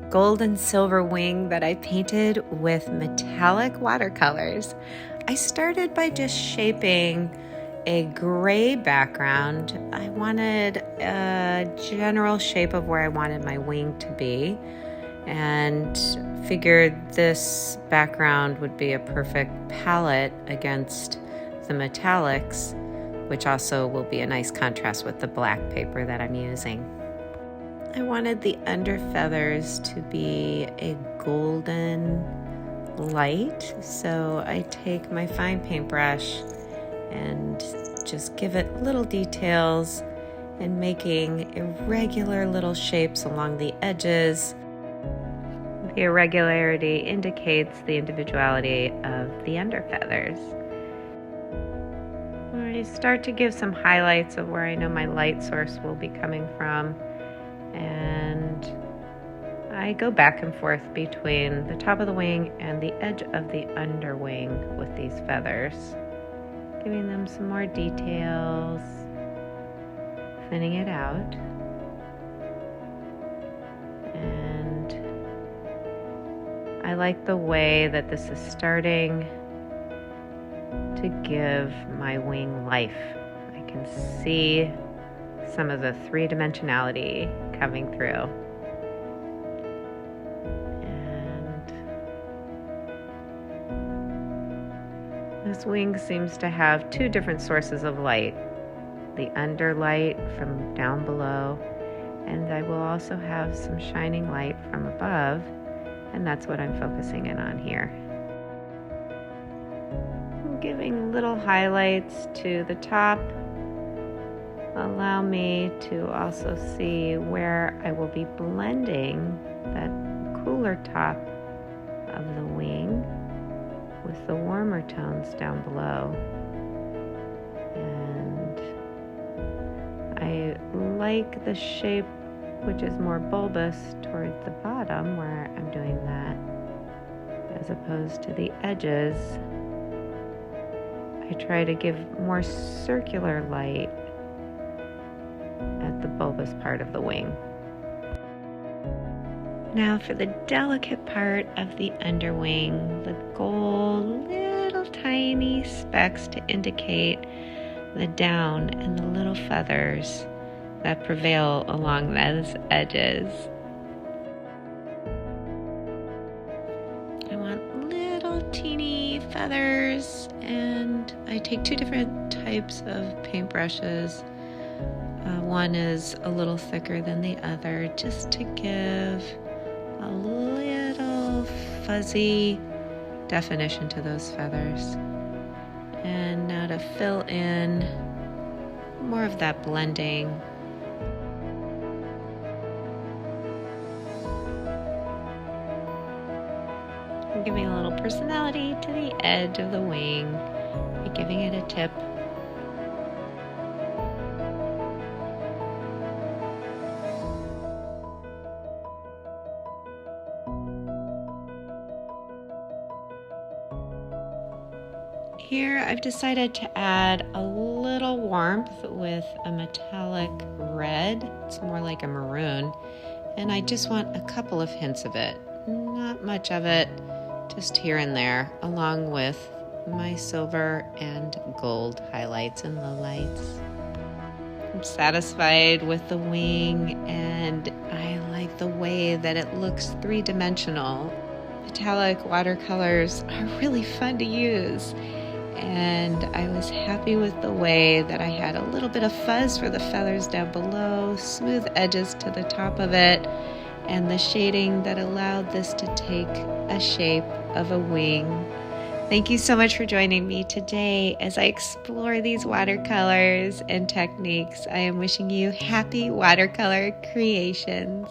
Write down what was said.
gold and silver wing that I painted with metallic watercolors. I started by just shaping a gray background. I wanted a general shape of where I wanted my wing to be, and figured this background would be a perfect palette against the metallics, which also will be a nice contrast with the black paper that I'm using. I wanted the under feathers to be a golden light, so I take my fine paintbrush and just give it little details and making irregular little shapes along the edges. The irregularity indicates the individuality of the under feathers. I start to give some highlights of where I know my light source will be coming from, and I go back and forth between the top of the wing and the edge of the underwing with these feathers, giving them some more details, thinning it out, and I like the way that this is starting to give my wing life. I can see some of the three-dimensionality coming through. And this wing seems to have two different sources of light. The under light from down below, and I will also have some shining light from above, and that's what I'm focusing in on here. Giving little highlights to the top allow me to also see where I will be blending that cooler top of the wing with the warmer tones down below. And I like the shape which is more bulbous towards the bottom where I'm doing that, as opposed to the edges. I try to give more circular light at the bulbous part of the wing. Now for the delicate part of the underwing, the gold little tiny specks to indicate the down and the little feathers that prevail along those edges. I want little teeny feathers, and I take two different types of paintbrushes. One is a little thicker than the other, just to give a little fuzzy definition to those feathers. And now to fill in more of that blending. I'm giving a little personality to the edge of the wing by giving it a tip. Here I've decided to add a little warmth with a metallic red. It's more like a maroon, and I just want a couple of hints of it, not much of it, just here and there, along with my silver and gold highlights and lowlights. I'm satisfied with the wing, and I like the way that it looks three-dimensional. Metallic watercolors are really fun to use, and I was happy with the way that I had a little bit of fuzz for the feathers down below, smooth edges to the top of it, and the shading that allowed this to take a shape of a wing. Thank you so much for joining me today as I explore these watercolors and techniques. I am wishing you happy watercolor creations.